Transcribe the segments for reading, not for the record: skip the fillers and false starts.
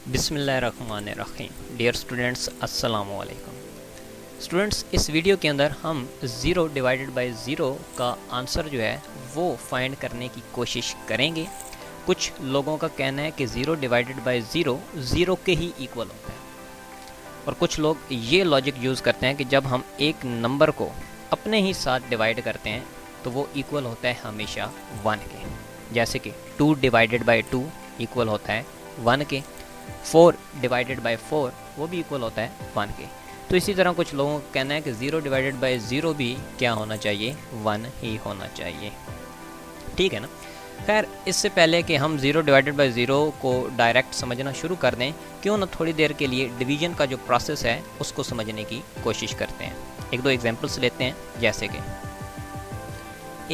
बिस्मिल्लाहिर्रहमानिर्रहीम। Dear students, अस्सलाम वालेकुम। स्टूडेंट्स, इस वीडियो के अंदर हम 0 डिवाइडेड बाय 0 का आंसर जो है वो फाइंड करने की कोशिश करेंगे। कुछ लोगों का कहना है कि 0 डिवाइडेड बाय 0 0 के ही इक्वल होता है, और कुछ लोग ये लॉजिक यूज़ करते हैं कि जब हम एक नंबर को अपने ही साथ डिवाइड करते हैं तो वो इक्वल होता है हमेशा 1 के। जैसे कि 2 डिवाइडेड बाय 2 इक्वल होता है 1 के, 4 डिवाइडेड बाय 4 वो भी इक्वल होता है 1 के। तो इसी तरह कुछ लोगों का कहना है कि 0 डिवाइडेड बाय 0 भी क्या होना चाहिए, 1 ही होना चाहिए। ठीक है ना। खैर, इससे पहले कि हम 0 डिवाइडेड बाय 0 को डायरेक्ट समझना शुरू कर दें, क्यों ना थोड़ी देर के लिए डिवीजन का जो प्रोसेस है उसको समझने की कोशिश करते हैं। एक दो एग्जांपल्स लेते हैं, जैसे कि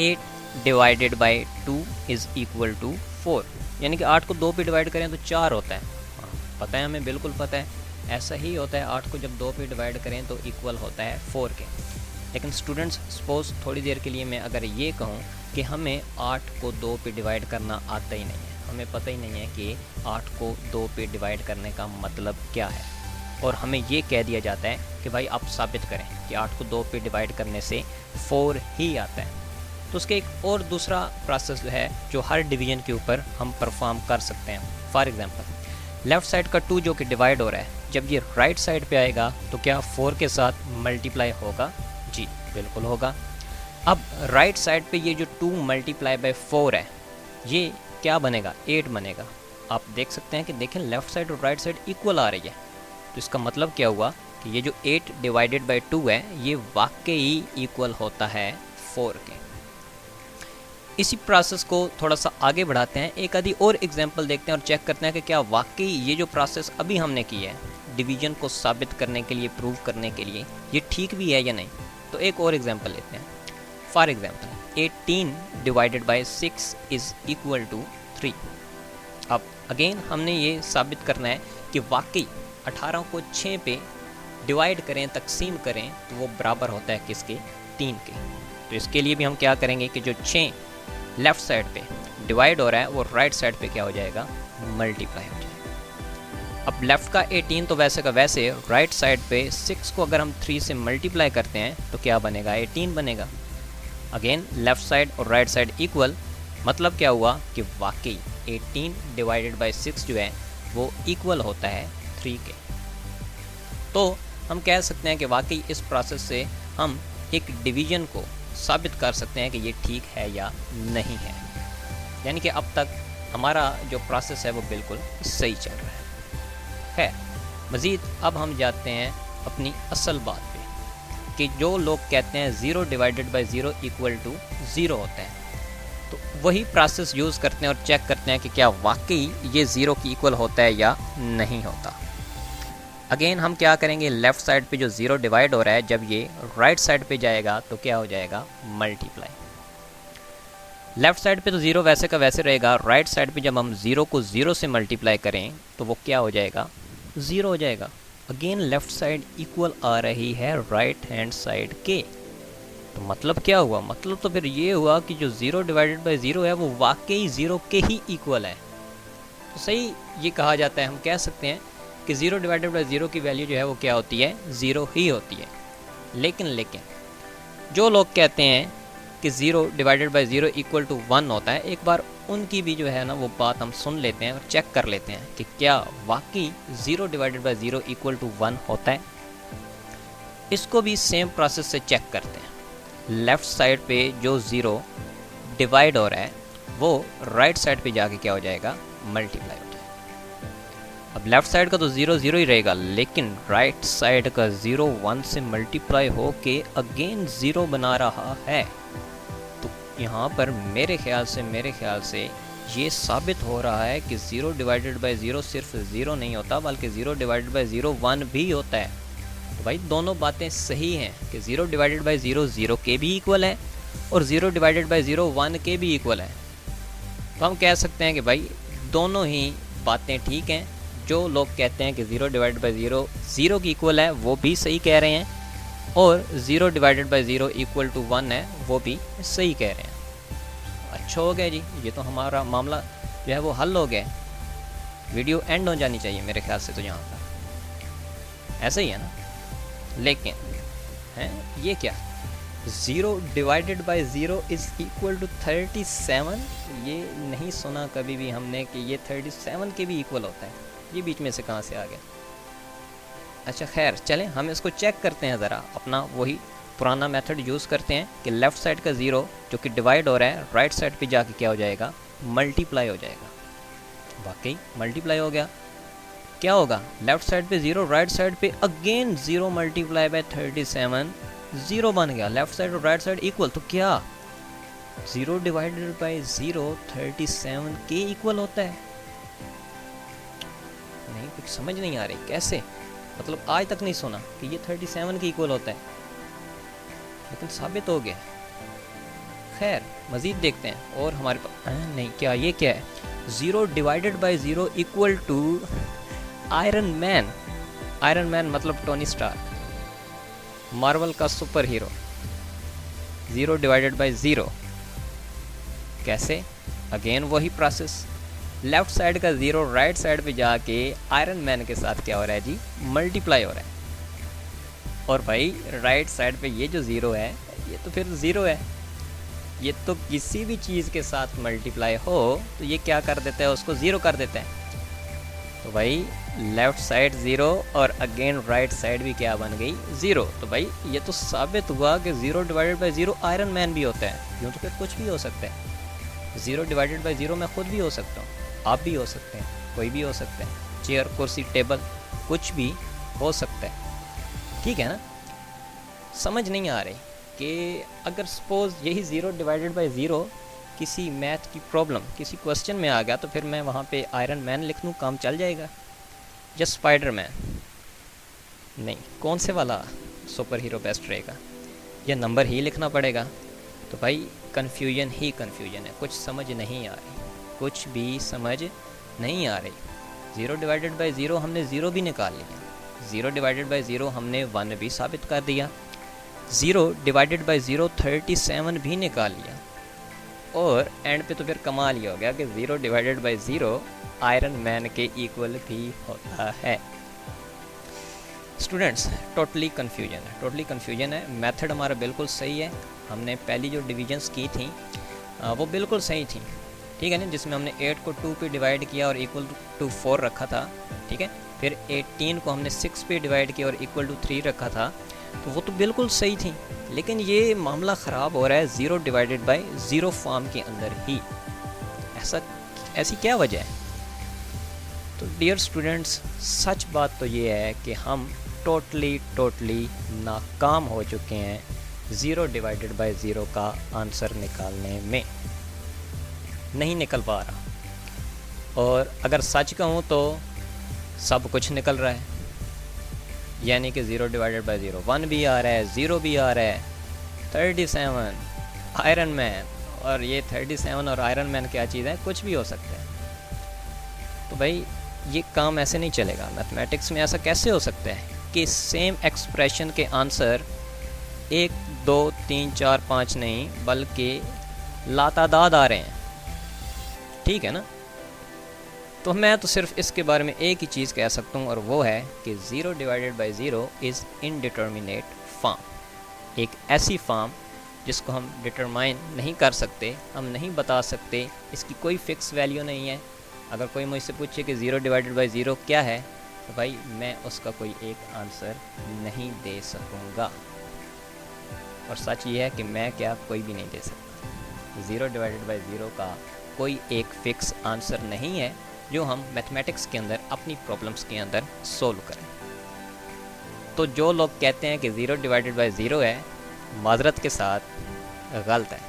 8 divided by 2 is equal to 4, यानी कि 8 को 2 पे डिवाइड करें तो 4 होता है। पता है, हमें बिल्कुल पता है, ऐसा ही होता है। 8 को जब 2 पे डिवाइड करें तो इक्वल होता है 4 के। लेकिन स्टूडेंट्स, सपोज थोड़ी देर के लिए मैं अगर ये कहूँ कि हमें 8 को 2 पे डिवाइड करना आता ही नहीं है, हमें पता ही नहीं है कि 8 को 2 पे डिवाइड करने का मतलब क्या है, और हमें ये कह दिया जाता है कि भाई आप साबित करें कि 8 को 2 पे डिवाइड करने से 4 ही आता है, तो उसके एक और दूसरा प्रोसेस है जो हर डिवीजन के ऊपर हम परफॉर्म कर सकते हैं। फॉर एग्जांपल, लेफ़्ट साइड का 2 जो कि डिवाइड हो रहा है, जब ये राइट साइड पे आएगा तो क्या 4 के साथ मल्टीप्लाई होगा? जी बिल्कुल होगा। अब राइट साइड पे ये जो 2 मल्टीप्लाई बाय 4 है, ये क्या बनेगा? 8 बनेगा। आप देख सकते हैं कि देखें, लेफ़्ट साइड और राइट साइड इक्वल आ रही है, तो इसका मतलब क्या हुआ कि ये जो 8 डिवाइडेड बाय 2 है ये वाकई इक्वल होता है 4 के। इसी प्रोसेस को थोड़ा सा आगे बढ़ाते हैं, एक आधी और एग्जांपल देखते हैं और चेक करते हैं कि क्या वाकई ये जो प्रोसेस अभी हमने की है डिवीजन को साबित करने के लिए, प्रूव करने के लिए, ये ठीक भी है या नहीं। तो एक और एग्जांपल लेते हैं। For example, 18 divided by 6 is equal to 3। अब अगेन हमने ये साबित करना है कि वाकई 18 को 6 पे डिवाइड करें, तकसीम करें, तो वो बराबर होता है किसके? 3 के। तो इसके लिए भी हम क्या करेंगे कि जो 6 लेफ़्ट साइड पे डिवाइड हो रहा है वो राइट साइड पे क्या हो जाएगा? मल्टीप्लाई हो जाएगा। अब लेफ़्ट का 18 तो वैसे का वैसे, राइट साइड पे 6 को अगर हम 3 से मल्टीप्लाई करते हैं तो क्या बनेगा? 18 बनेगा। अगेन लेफ़्ट साइड और राइट साइड इक्वल, मतलब क्या हुआ कि वाकई 18 डिवाइडेड बाय 6 जो है वो इक्वल होता है 3 के। तो हम कह सकते हैं कि वाकई इस प्रोसेस से हम एक डिवीजन को साबित कर सकते हैं कि ये ठीक है या नहीं है, यानी कि अब तक हमारा जो प्रोसेस है वो बिल्कुल सही चल रहा है। मज़ीद अब हम जाते हैं अपनी असल बात पे कि जो लोग कहते हैं 0 डिवाइडेड बाय 0 इक्वल टू 0 होता है, तो वही प्रोसेस यूज़ करते हैं और चेक करते हैं कि क्या वाकई ये 0 की इक्वल होता है या नहीं होता। अगेन हम क्या करेंगे, लेफ़्ट साइड पे जो 0 डिवाइड हो रहा है, जब ये राइट साइड पे जाएगा तो क्या हो जाएगा? मल्टीप्लाई। लेफ़्ट साइड पे तो 0 वैसे का वैसे रहेगा, राइट साइड पे जब हम 0 को 0 से मल्टीप्लाई करें तो वो क्या हो जाएगा? 0 हो जाएगा। अगेन लेफ़्ट साइड इक्वल आ रही है राइट हैंड साइड के, तो मतलब क्या हुआ? मतलब तो फिर ये हुआ कि जो 0 डिवाइडेड बाई 0 है वो वाकई 0 के ही इक्वल है। तो सही ये कहा जाता है, हम कह सकते हैं कि 0 डिवाइडेड बाई 0 की वैल्यू जो है वो क्या होती है? 0 ही होती है। लेकिन जो लोग कहते हैं कि 0 डिवाइडेड बाई 0 इक्वल टू 1 होता है, एक बार उनकी भी जो है ना वो बात हम सुन लेते हैं और चेक कर लेते हैं कि क्या वाकई 0 डिवाइडेड बाई 0 इक्वल टू 1 होता है। इसको भी सेम प्रोसेस से चेक करते हैं। लेफ़्ट साइड पे जो 0 डिवाइड हो रहा है वो राइट साइड पे जाके क्या हो जाएगा? मल्टीप्लाई हो जाएगा। अब लेफ़्ट साइड का तो 0 0 ही रहेगा, लेकिन राइट साइड का 0 1 से मल्टीप्लाई हो के अगेन 0 बना रहा है। तो यहाँ पर मेरे ख्याल से ये साबित हो रहा है कि 0 डिवाइडेड बाय 0 सिर्फ 0 नहीं होता, बल्कि 0 डिवाइडेड बाय 0 1 भी होता है। तो भाई दोनों बातें सही हैं कि 0 डिवाइडेड बाय 0 0 के भी इक्वल है और 0 डिवाइडेड बाय 0 1 के भी इक्वल है। तो हम कह सकते हैं कि भाई दोनों ही बातें ठीक हैं। जो लोग कहते हैं कि 0 डिवाइडेड बाई 0 0 की इक्वल है वो भी सही कह रहे हैं, और 0 डिवाइडेड बाई 0 इक्वल टू 1 है वो भी सही कह रहे हैं। अच्छा हो गया जी, ये तो हमारा मामला जो है वो हल हो गया। वीडियो एंड हो जानी चाहिए मेरे ख्याल से तो यहाँ पर, ऐसा ही है ना। लेकिन है ये क्या, 0 divided by 0 is equal to 37। ये नहीं सुना कभी भी हमने कि ये 37 के भी इक्वल होता है। ये बीच में से कहाँ से आ गया। अच्छा खैर चलें हम इसको चेक करते हैं ज़रा, अपना वही पुराना मेथड यूज़ करते हैं कि लेफ़्ट साइड का 0 जो कि डिवाइड हो रहा है राइट साइड पे जाके क्या हो जाएगा, मल्टीप्लाई हो जाएगा। वाकई मल्टीप्लाई हो गया। क्या होगा, लेफ़्ट साइड पे 0, राइट साइड पे अगेन 0 मल्टीप्लाई बाय 37, 0 बन गया। लेफ़्ट साइड और राइट साइड इक्वल, तो क्या 0 डिवाइडेड बाय 0 37 के इक्वल होता है। नहीं कुछ समझ नहीं आ रही कैसे, मतलब आज तक नहीं सुना कि ये 37 के इक्वल होता है, लेकिन साबित हो गया। खैर मज़ीद देखते हैं। और हमारे पास नहीं, क्या ये क्या है, 0 divided by 0 equal to Iron Man. Iron Man मतलब टोनी स्टार्क, मार्वल का सुपर हीरो। 0 डिवाइडेड बाय 0 कैसे, अगेन वही प्रोसेस, लेफ्ट साइड का 0 राइट साइड पे जाके आयरन मैन के साथ क्या हो रहा है जी, मल्टीप्लाई हो रहा है। और भाई राइट साइड पे ये जो 0 है ये तो फिर 0 है, ये तो किसी भी चीज़ के साथ मल्टीप्लाई हो तो ये क्या कर देता है, उसको 0 कर देता है। तो भाई लेफ़्ट साइड 0 और अगेन राइट साइड भी क्या बन गई, 0। तो भाई ये तो साबित हुआ कि 0 डिवाइडेड बाय 0 आयरन मैन भी होता है। यूँ तो फिर कुछ भी हो सकता है। 0 डिवाइडेड बाय 0 मैं खुद भी हो सकता हूँ, आप भी हो सकते हैं, कोई भी हो सकता है, चेयर कुर्सी टेबल कुछ भी हो सकता है। ठीक है ना। समझ नहीं आ रही कि अगर सपोज़ यही 0 डिवाइडेड बाय 0 किसी मैथ की प्रॉब्लम, किसी क्वेश्चन में आ गया तो फिर मैं वहाँ पे आयरन मैन लिख दूँ, काम चल जाएगा। या स्पाइडर मैन, नहीं कौन से वाला सुपर हीरो बेस्ट रहेगा, या नंबर ही लिखना पड़ेगा। तो भाई कन्फ्यूजन ही कन्फ्यूजन है, कुछ समझ नहीं आ रही, कुछ भी समझ नहीं आ रही। 0 डिवाइडेड बाय 0 हमने 0 भी निकाल लिया, 0 डिवाइडेड बाय 0 हमने 1 भी साबित कर दिया, 0 डिवाइडेड बाय 0 37 भी निकाल लिया, और एंड पे तो फिर कमाल ही हो गया कि 0 डिवाइडेड बाय 0 आयरन मैन के इक्वल भी होता है। स्टूडेंट्स टोटली कन्फ्यूजन है। मेथड हमारा बिल्कुल सही है। हमने पहली जो डिविजन्स की थी वो बिल्कुल सही थी, ठीक है ना, जिसमें हमने 8 को 2 पे डिवाइड किया और इक्वल टू 4 रखा था, ठीक है। फिर 18 को हमने 6 पे डिवाइड किया और इक्वल टू 3 रखा था, तो वो तो बिल्कुल सही थी। लेकिन ये मामला ख़राब हो रहा है 0 डिवाइडेड बाय 0 फॉर्म के अंदर ही। ऐसी क्या वजह है? तो डियर स्टूडेंट्स सच बात तो ये है कि हम टोटली नाकाम हो चुके हैं 0 डिवाइडेड बाय 0 का आंसर निकालने में, नहीं निकल पा रहा। और अगर सच कहूँ तो सब कुछ निकल रहा है, यानी कि 0 डिवाइडेड बाय 0 1 भी आ रहा है, 0 भी आ रहा है, 37 आयरन मैन, और ये 37 और आयरन मैन क्या चीज़ है, कुछ भी हो सकता है। तो भाई ये काम ऐसे नहीं चलेगा। मैथमेटिक्स में ऐसा कैसे हो सकता है कि सेम एक्सप्रेशन के आंसर 1 2 3 4 5 नहीं बल्कि लातादाद आ रहे हैं, ठीक है ना। तो मैं तो सिर्फ इसके बारे में एक ही चीज़ कह सकता हूँ, और वो है कि 0 divided by 0 is indeterminate form. एक ऐसी फॉर्म जिसको हम डिटरमाइन नहीं कर सकते, हम नहीं बता सकते, इसकी कोई फ़िक्स वैल्यू नहीं है। अगर कोई मुझसे पूछे कि 0 डिवाइडेड बाय 0 क्या है, तो भाई मैं उसका कोई एक आंसर नहीं दे सकूँगा। और सच ये है कि मैं क्या, कोई भी नहीं दे सकता। 0 डिवाइडेड बाय 0 का कोई एक फ़िक्स आंसर नहीं है जो हम मैथमेटिक्स के अंदर अपनी प्रॉब्लम्स के अंदर सोल्व करें। तो जो लोग कहते हैं कि 0 डिवाइडेड बाय 0 है, माजरत के साथ गलत है।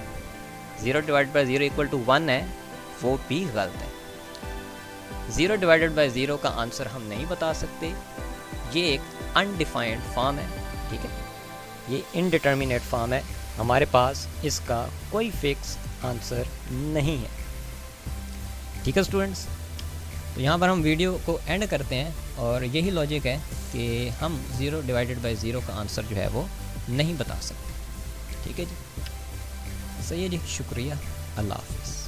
0 डिवाइडेड बाय 0 इक्वल टू 1 है, वो भी गलत है। 0 डिवाइडेड बाय 0 का आंसर हम नहीं बता सकते, ये एक अनडिफाइंड फॉर्म है, ठीक है, ये इनडिटर्मिनेट फॉर्म है, हमारे पास इसका कोई फिक्स आंसर नहीं है, ठीक है स्टूडेंट्स। तो यहाँ पर हम वीडियो को एंड करते हैं, और यही लॉजिक है कि हम 0 डिवाइडेड बाय 0 का आंसर जो है वो नहीं बता सकते, ठीक है जी। सही है जी, शुक्रिया, अल्लाह हाफ़िज़।